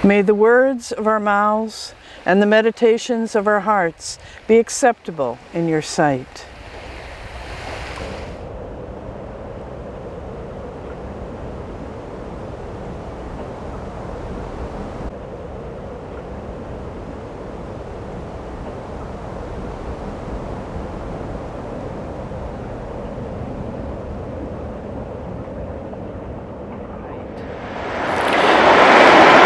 May the words of our mouths and the meditations of our hearts be acceptable in your sight.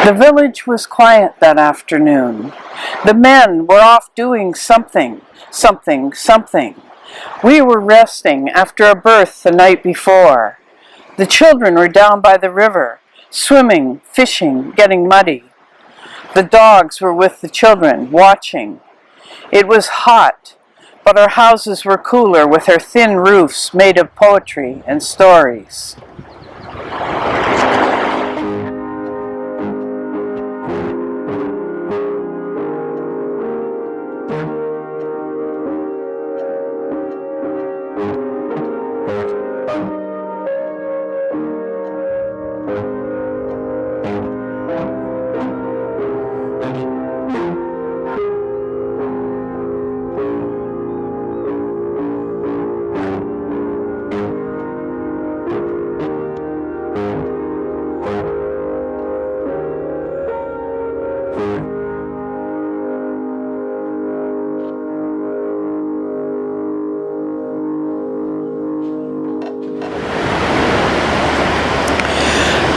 The village was quiet that afternoon. The men were off doing something. We were resting after a birth the night before. The children were down by the river, swimming, fishing, getting muddy. The dogs were with the children, watching. It was hot, but our houses were cooler with their thin roofs made of poetry and stories.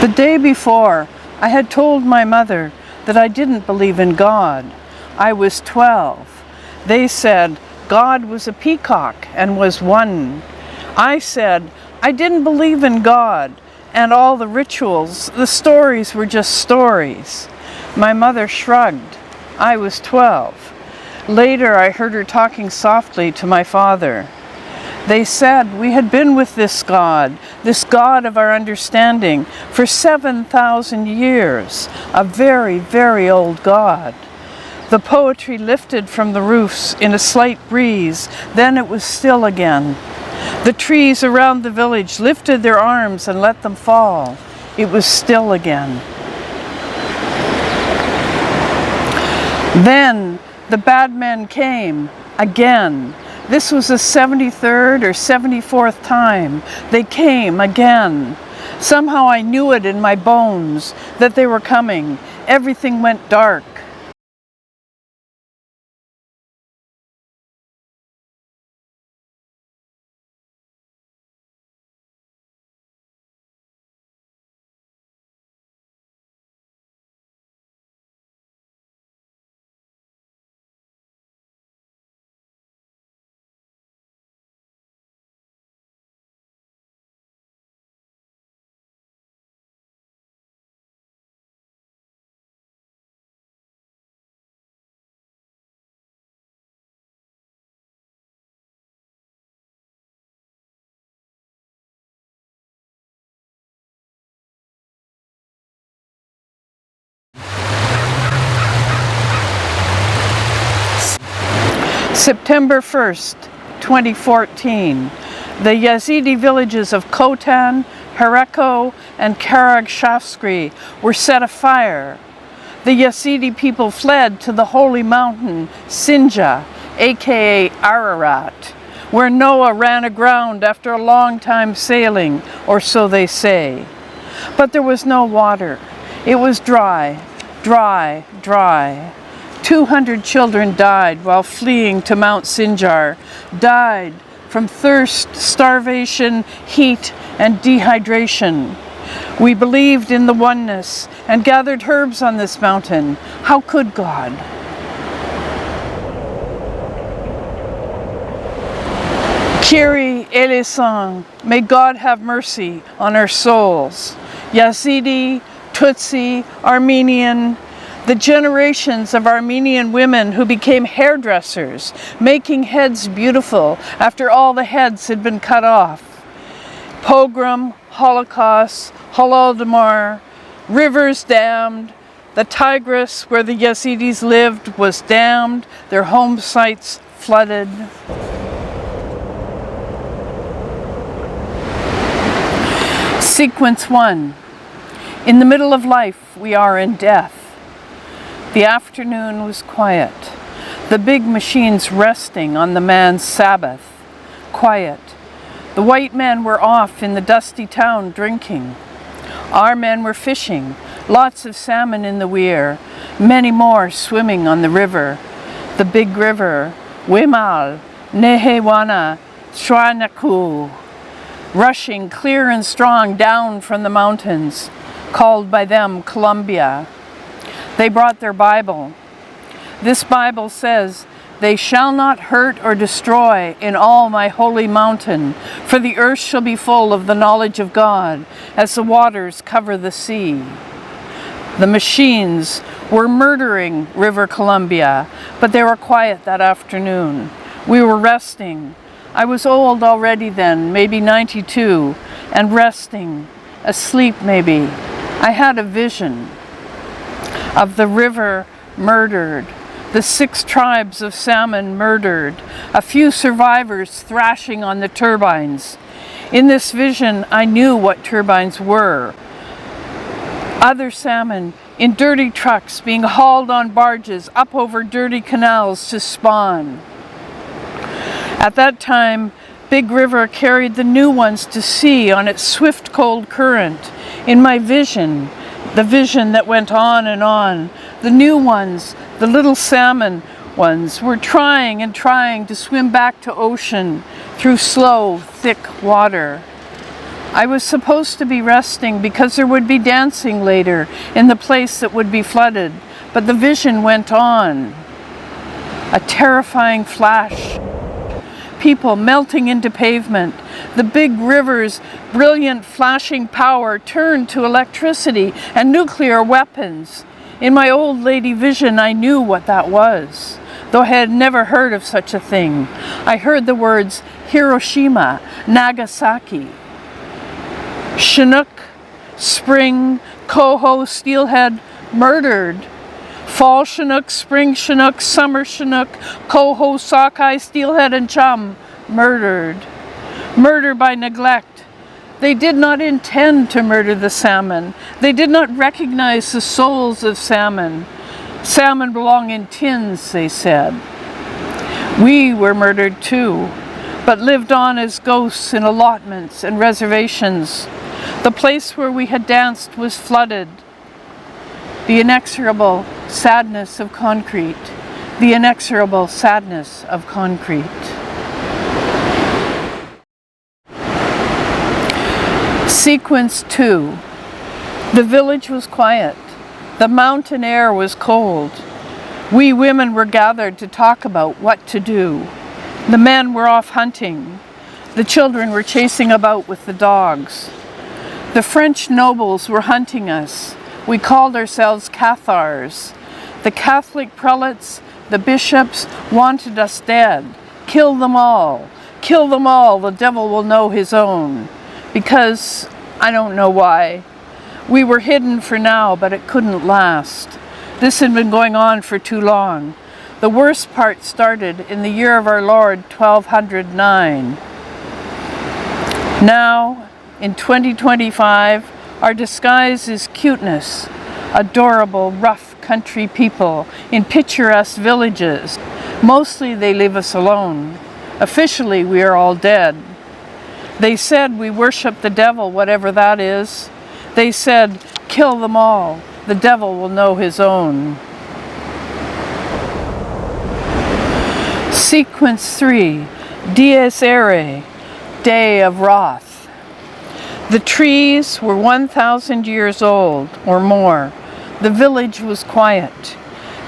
The day before, I had told my mother that I didn't believe in God. I was 12. They said God was a peacock and was one. I said I didn't believe in God, and all the rituals, the stories were just stories. My mother shrugged. I was 12. Later, I heard her talking softly to my father. They said we had been with this God of our understanding, for 7,000 years, a very, very old God. The poetry lifted from the roofs in a slight breeze, then it was still again. The trees around the village lifted their arms and let them fall. It was still again. Then the bad men came again. This was the 73rd or 74th time. They came again. Somehow I knew it in my bones that they were coming. Everything went dark. September 1st, 2014, the Yazidi villages of Khotan, Hereko, and Karagshavsky were set afire. The Yazidi people fled to the holy mountain Sinja, aka Ararat, where Noah ran aground after a long time sailing, or so they say. But there was no water. It was dry, dry, dry. 200 children died while fleeing to Mount Sinjar, died from thirst, starvation, heat, and dehydration. We believed in the oneness and gathered herbs on this mountain. How could God? Kyrie eleison, may God have mercy on our souls. Yazidi, Tutsi, Armenian, the generations of Armenian women who became hairdressers, making heads beautiful after all the heads had been cut off. Pogrom, Holocaust, Holodomor, rivers dammed. The Tigris, where the Yazidis lived, was dammed, their home sites flooded. Sequence 1. In the middle of life, we are in death. The afternoon was quiet. The big machines resting on the man's Sabbath. Quiet. The white men were off in the dusty town drinking. Our men were fishing, lots of salmon in the weir, many more swimming on the river. The big river, Wemal, Nehewana, Shwanaku, rushing clear and strong down from the mountains, called by them Columbia. They brought their Bible. This Bible says, "They shall not hurt or destroy in all my holy mountain, for the earth shall be full of the knowledge of God, as the waters cover the sea." The machines were murdering River Columbia, but they were quiet that afternoon. We were resting. I was old already then, maybe 92, and resting, asleep maybe. I had a vision of the river murdered, the 6 tribes of salmon murdered, a few survivors thrashing on the turbines. In this vision, I knew what turbines were. Other salmon in dirty trucks being hauled on barges up over dirty canals to spawn. At that time, Big River carried the new ones to sea on its swift cold current. In my vision, the vision that went on, the new ones, the little salmon ones, were trying and trying to swim back to ocean through slow, thick water. I was supposed to be resting because there would be dancing later in the place that would be flooded, but the vision went on. A terrifying flash. People melting into pavement. The big river's brilliant flashing power turned to electricity and nuclear weapons. In my old lady vision, I knew what that was, though I had never heard of such a thing. I heard the words Hiroshima, Nagasaki. Chinook, spring, coho, steelhead, murdered. Fall Chinook, spring Chinook, summer Chinook, coho, sockeye, steelhead, and chum, murdered. Murder by neglect. They did not intend to murder the salmon. They did not recognize the souls of salmon. Salmon belong in tins, they said. We were murdered too, but lived on as ghosts in allotments and reservations. The place where we had danced was flooded. The inexorable sadness of concrete. The inexorable sadness of concrete. Sequence 2. The village was quiet. The mountain air was cold. We women were gathered to talk about what to do. The men were off hunting. The children were chasing about with the dogs. The French nobles were hunting us. We called ourselves Cathars. The Catholic prelates, the bishops, wanted us dead. Kill them all. Kill them all. The devil will know his own. Because, I don't know why. We were hidden for now, but it couldn't last. This had been going on for too long. The worst part started in the year of our Lord, 1209. Now, in 2025, our disguise is cuteness, adorable, rough country people in picturesque villages. Mostly they leave us alone. Officially, we are all dead. They said we worship the devil, whatever that is. They said, kill them all. The devil will know his own. Sequence 3, Dies Irae, Day of Wrath. The trees were 1,000 years old or more. The village was quiet.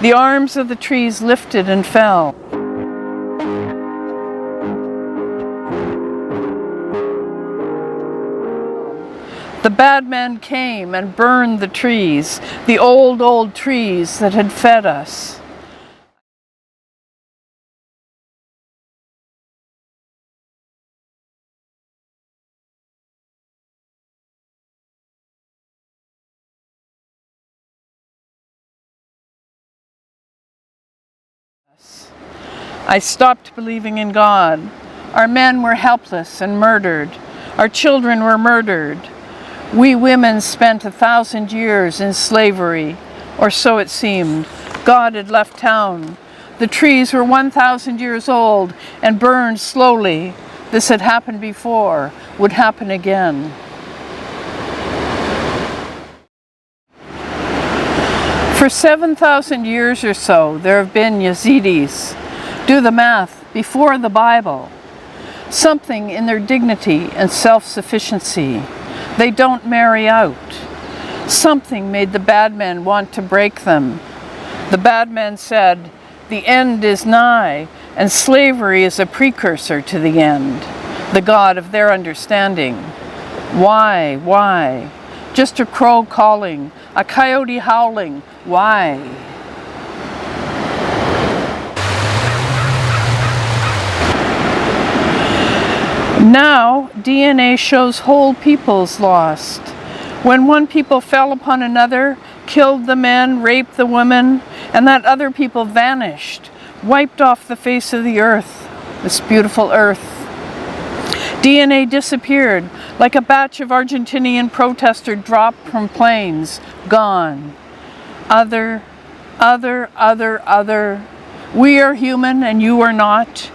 The arms of the trees lifted and fell. The bad men came and burned the trees, the old trees that had fed us. I stopped believing in God. Our men were helpless and murdered. Our children were murdered. We women spent 1,000 years in slavery, or so it seemed. God had left town. The trees were 1,000 years old and burned slowly. This had happened before, would happen again. For 7,000 years or so, there have been Yazidis. Do the math, before the Bible. Something in their dignity and self-sufficiency. They don't marry out. Something made the bad men want to break them. The bad men said, the end is nigh, and slavery is a precursor to the end, the God of their understanding. Why? Just a crow calling, a coyote howling. Why? Now, DNA shows whole peoples lost. When one people fell upon another, killed the men, raped the women, and that other people vanished, wiped off the face of the earth, this beautiful earth. DNA disappeared like a batch of Argentinian protesters dropped from planes, gone. Other. We are human and you are not.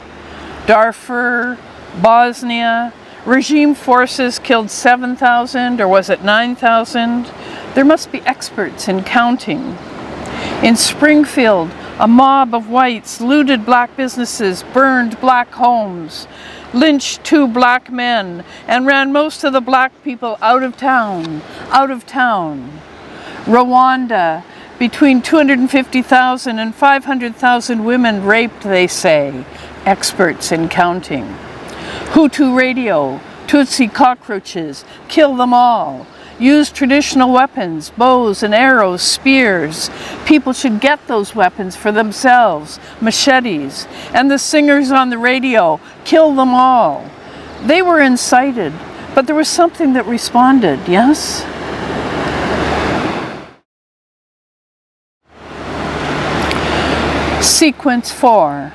Darfur, Bosnia, regime forces killed 7,000, or was it 9,000? There must be experts in counting. In Springfield, a mob of whites looted black businesses, burned black homes, lynched 2 black men, and ran most of the black people out of town. Rwanda, between 250,000 and 500,000 women raped, they say, experts in counting. Hutu radio, Tutsi cockroaches, kill them all. Use traditional weapons, bows and arrows, spears. People should get those weapons for themselves, machetes. And the singers on the radio, kill them all. They were incited, but there was something that responded, yes? Sequence 4.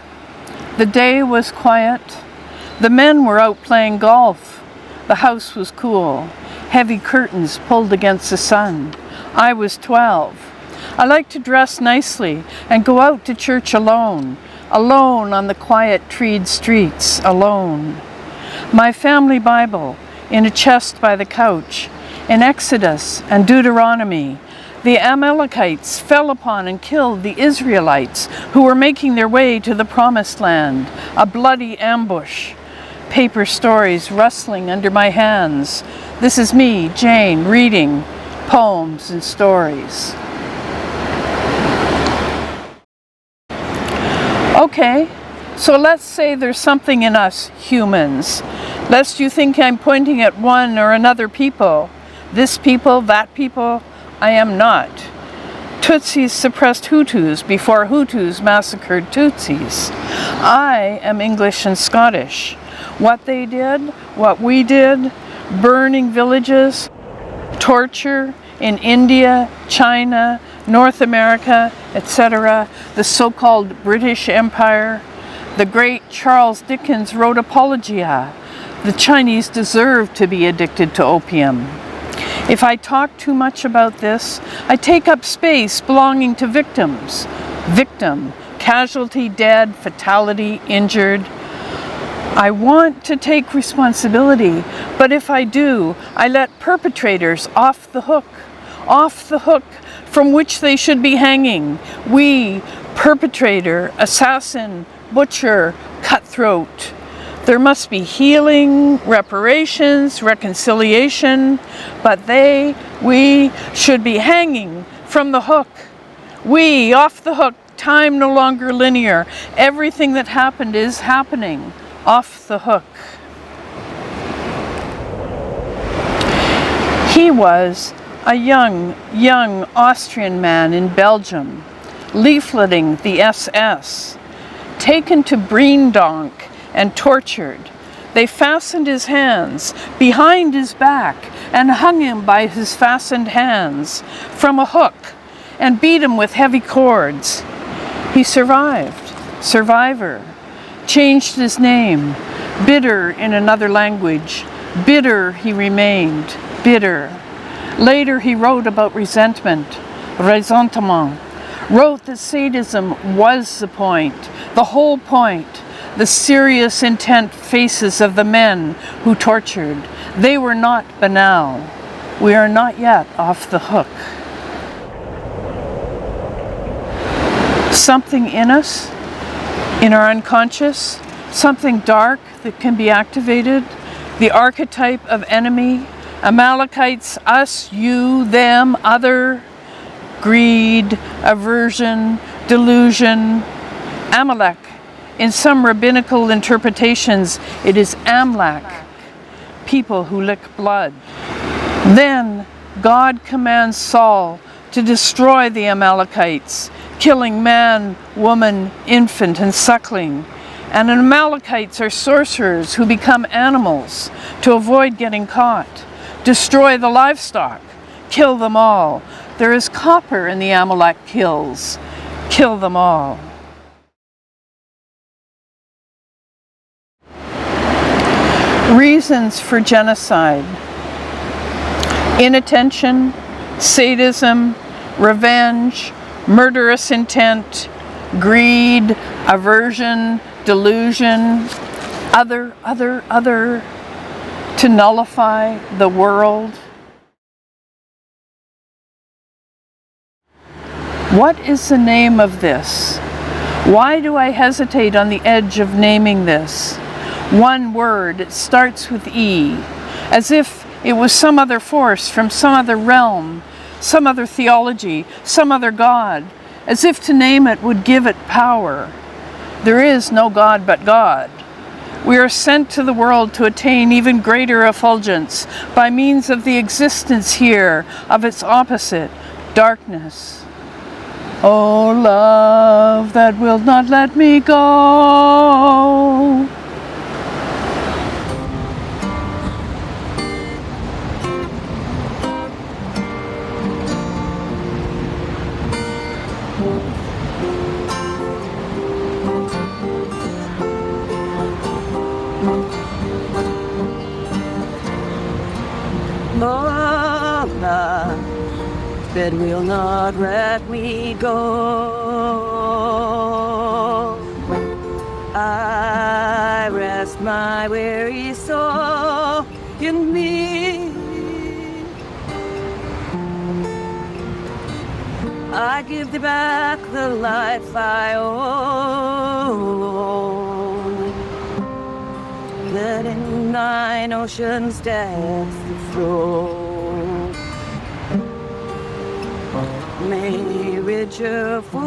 The day was quiet. The men were out playing golf. The house was cool. Heavy curtains pulled against the sun. I was 12. I liked to dress nicely and go out to church alone on the quiet treed streets, alone. My family Bible in a chest by the couch. In Exodus and Deuteronomy, the Amalekites fell upon and killed the Israelites who were making their way to the Promised Land, a bloody ambush. Paper stories rustling under my hands. This is me, Jane, reading poems and stories. Okay, so let's say there's something in us humans. Lest you think I'm pointing at one or another people. This people, that people, I am not. Tutsis suppressed Hutus before Hutus massacred Tutsis. I am English and Scottish. What they did, what we did, burning villages, torture in India, China, North America, etc., the so-called British Empire. The great Charles Dickens wrote Apologia. The Chinese deserve to be addicted to opium. If I talk too much about this, I take up space belonging to victims. Victim, casualty, dead, fatality, injured. I want to take responsibility, but if I do, I let perpetrators off the hook from which they should be hanging. We, perpetrator, assassin, butcher, cutthroat. There must be healing, reparations, reconciliation, but we should be hanging from the hook. We, off the hook, time no longer linear. Everything that happened is happening. Off the hook. He was a young Austrian man in Belgium, leafleting the SS, taken to Breendonk and tortured. They fastened his hands behind his back and hung him by his fastened hands from a hook and beat him with heavy cords. He survived. Survivor. Changed his name. Bitter in another language. Bitter he remained. Bitter. Later he wrote about resentment. Ressentiment. wrote that sadism was the point, the whole point, the serious intent faces of the men who tortured. They were not banal. We are not yet off the hook. Something in us, in our unconscious, something dark that can be activated, the archetype of enemy, Amalekites, us, you, them, other, greed, aversion, delusion. Amalek. In some rabbinical interpretations, it is Amlak, people who lick blood. Then God commands Saul to destroy the Amalekites, killing man, woman, infant, and suckling. And Amalekites are sorcerers who become animals to avoid getting caught. Destroy the livestock, kill them all. There is copper in the Amalek kills. Kill them all. Reasons for genocide: inattention, sadism, revenge, murderous intent, greed, aversion, delusion, other, to nullify the world. What is the name of this? Why do I hesitate on the edge of naming this? One word, it starts with E, as if it was some other force from some other realm, some other theology, some other God, as if to name it would give it power. There is no God but God. We are sent to the world to attain even greater effulgence by means of the existence here of its opposite, darkness. Oh, love that will not let me go. Oh, love that will not let me go. I rest my weary soul in thee. I give thee back the life I own. That in thine ocean's depths to flow may richer, fuller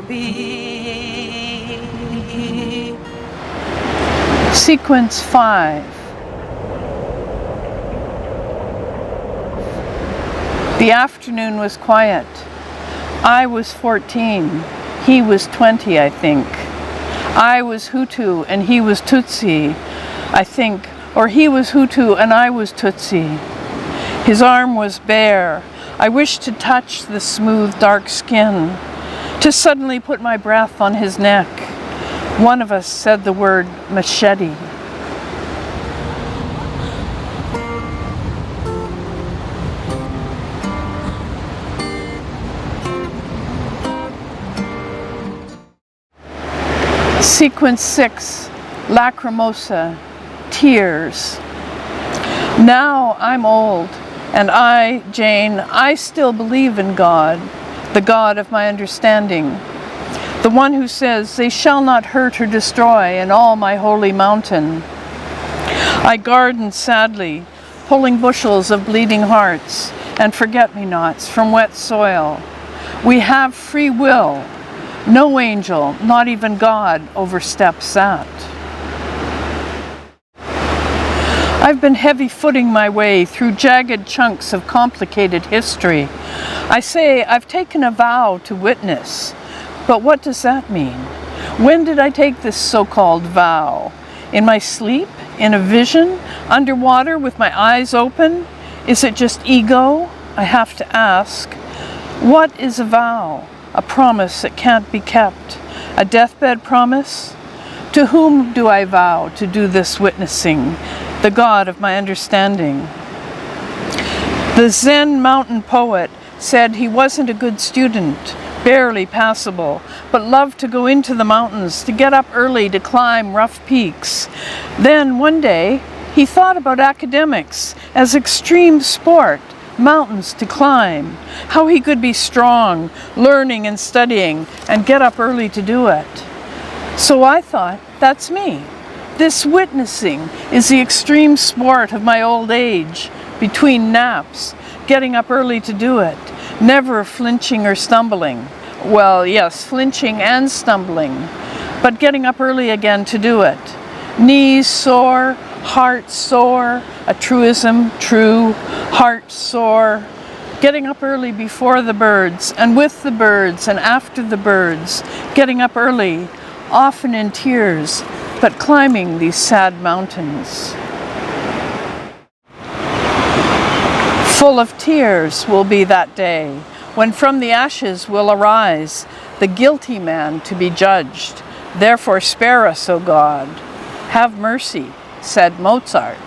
be. Sequence 5. The afternoon was quiet. I was 14. He was 20, I think. I was Hutu and he was Tutsi, I think, or he was Hutu and I was Tutsi. His arm was bare. I wished to touch the smooth, dark skin, to suddenly put my breath on his neck. One of us said the word machete. Sequence 6, Lacrimosa, tears. Now I'm old, and I, Jane, I still believe in God, the God of my understanding, the one who says, they shall not hurt or destroy in all my holy mountain. I garden sadly, pulling bushels of bleeding hearts and forget-me-nots from wet soil. We have free will. No angel, not even God, oversteps that. I've been heavy-footing my way through jagged chunks of complicated history. I say I've taken a vow to witness, but what does that mean? When did I take this so-called vow? In my sleep? In a vision? Underwater with my eyes open? Is it just ego? I have to ask. What is a vow? A promise that can't be kept? A deathbed promise? To whom do I vow to do this witnessing? The God of my understanding. The Zen mountain poet said he wasn't a good student, barely passable, but loved to go into the mountains, to get up early to climb rough peaks. Then one day, he thought about academics as extreme sport, mountains to climb, how he could be strong, learning and studying, and get up early to do it. So I thought, that's me. This witnessing is the extreme sport of my old age, between naps, getting up early to do it, never flinching or stumbling. Well, yes, flinching and stumbling, but getting up early again to do it. Knees sore, heart sore, a truism, true, heart sore. Getting up early before the birds, and with the birds, and after the birds. Getting up early, often in tears, but climbing these sad mountains. Full of tears will be that day, when from the ashes will arise the guilty man to be judged. Therefore spare us, O God. Have mercy, said Mozart.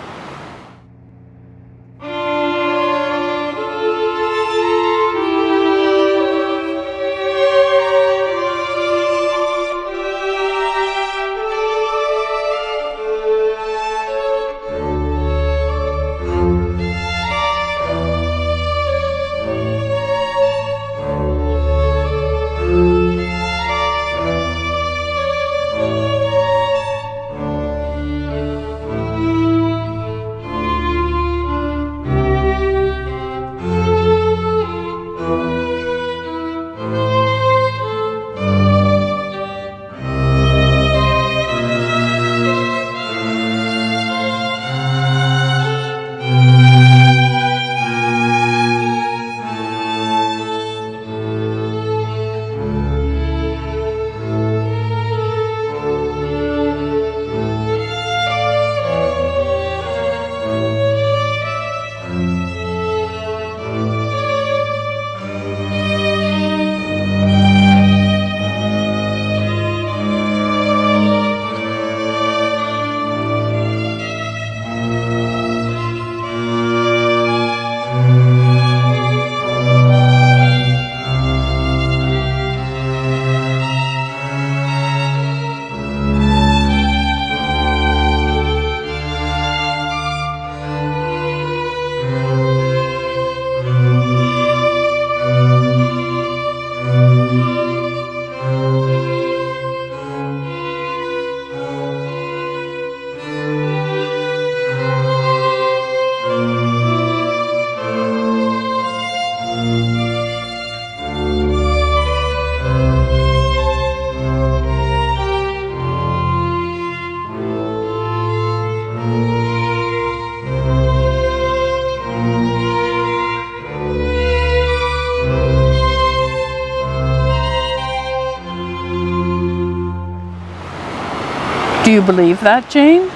Do you believe that, Jane?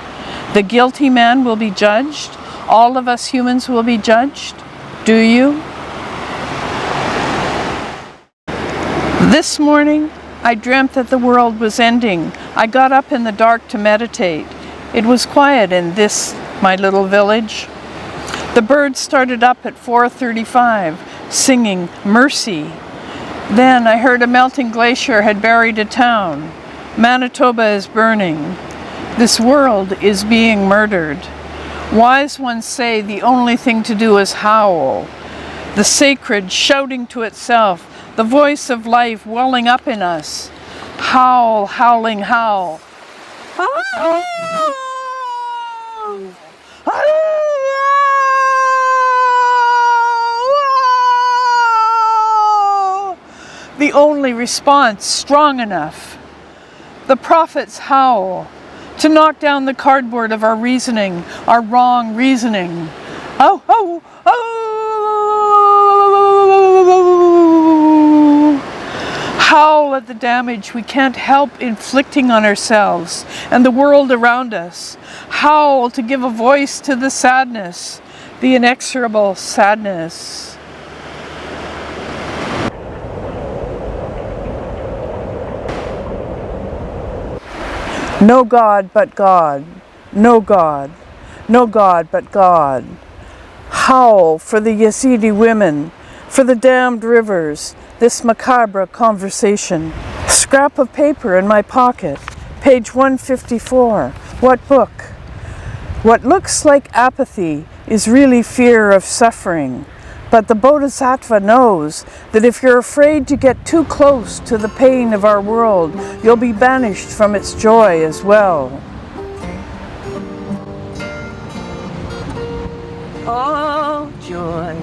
The guilty man will be judged? All of us humans will be judged? Do you? This morning, I dreamt that the world was ending. I got up in the dark to meditate. It was quiet in this, my little village. The birds started up at 4:35, singing Mercy. Then I heard a melting glacier had buried a town. Manitoba is burning. This world is being murdered. Wise ones say the only thing to do is howl. The sacred shouting to itself, the voice of life welling up in us. Howl, howling, howl. The only response strong enough. The prophets howl to knock down the cardboard of our reasoning, our wrong reasoning. Oh, oh, oh! Howl at the damage we can't help inflicting on ourselves and the world around us. Howl to give a voice to the sadness, the inexorable sadness. No God but God, no God, no God but God. Howl for the Yazidi women, For the damned rivers, this macabre conversation. Scrap of paper in my pocket, page 154. What book? What looks like apathy is really fear of suffering. But the Bodhisattva knows that if you're afraid to get too close to the pain of our world, you'll be banished from its joy as well. Oh, joy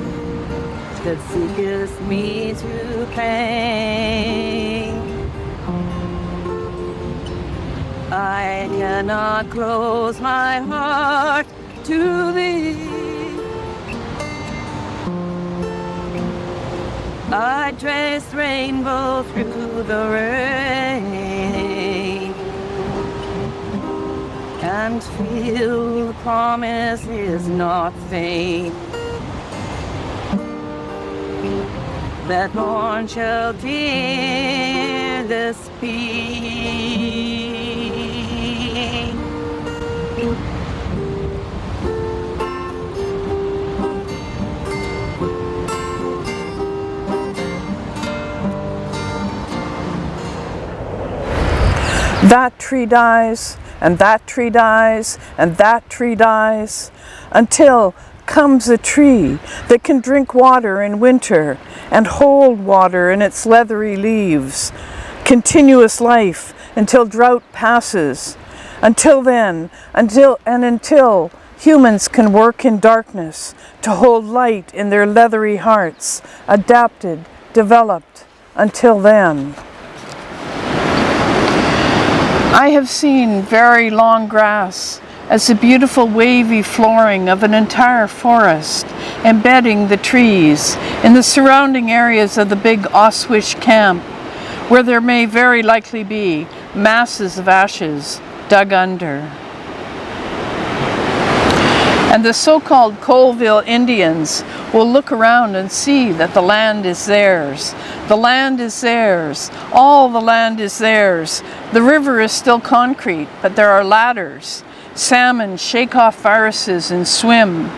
that seeketh me through pain. I cannot close my heart to thee. I trace rainbow through the rain and feel the promise is not vain, that morn shall tear this pain. That tree dies, and that tree dies, and that tree dies, until comes a tree that can drink water in winter and hold water in its leathery leaves. Continuous life until drought passes. Until then, until humans can work in darkness to hold light in their leathery hearts, adapted, developed, until then. I have seen very long grass as the beautiful wavy flooring of an entire forest, embedding the trees in the surrounding areas of the big Auschwitz camp, where there may very likely be masses of ashes dug under. And the so-called Colville Indians will look around and see that the land is theirs. The land is theirs. All the land is theirs. The river is still concrete, but there are ladders. Salmon shake off viruses and swim.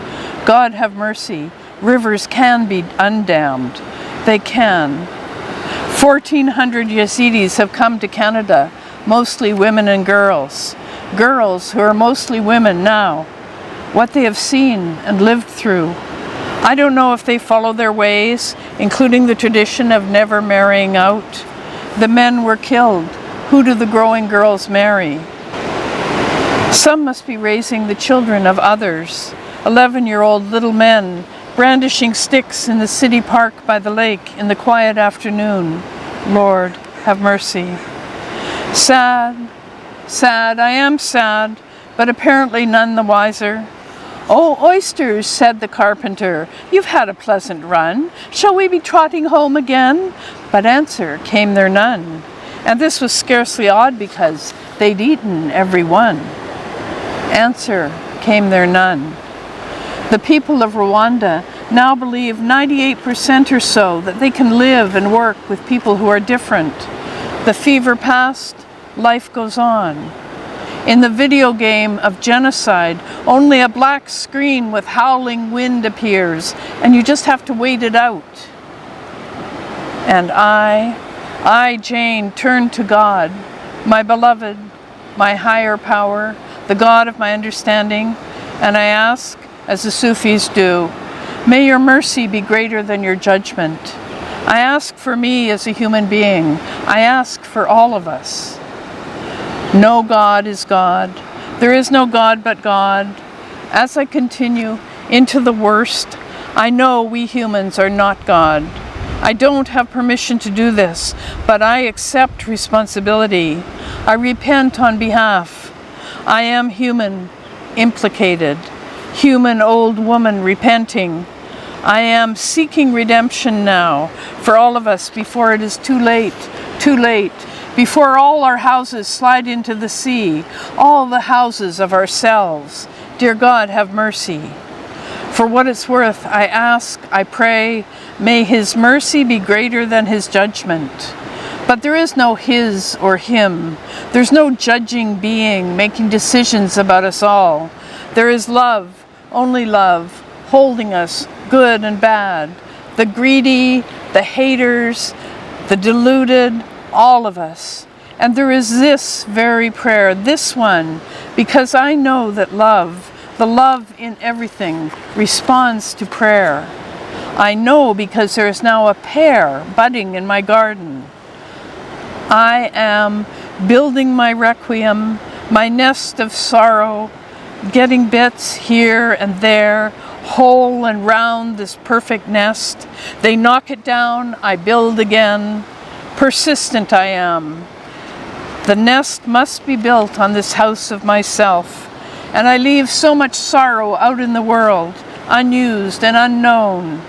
God have mercy. Rivers can be undammed. They can. 1,400 Yazidis have come to Canada, mostly women and girls. Girls who are mostly women now. What they have seen and lived through. I don't know if they follow their ways, including the tradition of never marrying out. The men were killed. Who do the growing girls marry? Some must be raising the children of others. 11-year-old little men brandishing sticks in the city park by the lake in the quiet afternoon. Lord, have mercy. Sad, sad, I am sad, but apparently none the wiser. "Oh, oysters," said the carpenter, "you've had a pleasant run. Shall we be trotting home again?" But answer came there none. And this was scarcely odd because they'd eaten every one. Answer came there none. The people of Rwanda now believe 98% or so that they can live and work with people who are different. The fever passed, life goes on. In the video game of Genocide, only a black screen with howling wind appears, and you just have to wait it out. And I, Jane, turn to God, my beloved, my higher power, the God of my understanding, and I ask, as the Sufis do, may your mercy be greater than your judgment. I ask for me as a human being. I ask for all of us. No God is God. There is no God but God. As I continue into the worst, I know we humans are not God. I don't have permission to do this, but I accept responsibility. I repent on behalf. I am human, implicated. Human old woman repenting. I am seeking redemption now for all of us before it is too late, before all our houses slide into the sea, all the houses of ourselves. Dear God, have mercy. For what it's worth, I ask, I pray, may His mercy be greater than His judgment. But there is no His or Him. There's no judging being making decisions about us all. There is love, only love, holding us, good and bad. the greedy, the haters, the deluded, all of us. And there is this very prayer, this one, because I know that love, the love in everything, responds to prayer. I know because there is now a pear budding in my garden. I am building my requiem, my nest of sorrow, getting bits here and there, whole and round this perfect nest. They knock it down, I build again. Persistent I am. The nest must be built on this house of myself, and I leave so much sorrow out in the world, unused and unknown,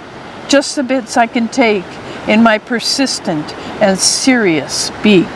just the bits I can take in my persistent and serious beak.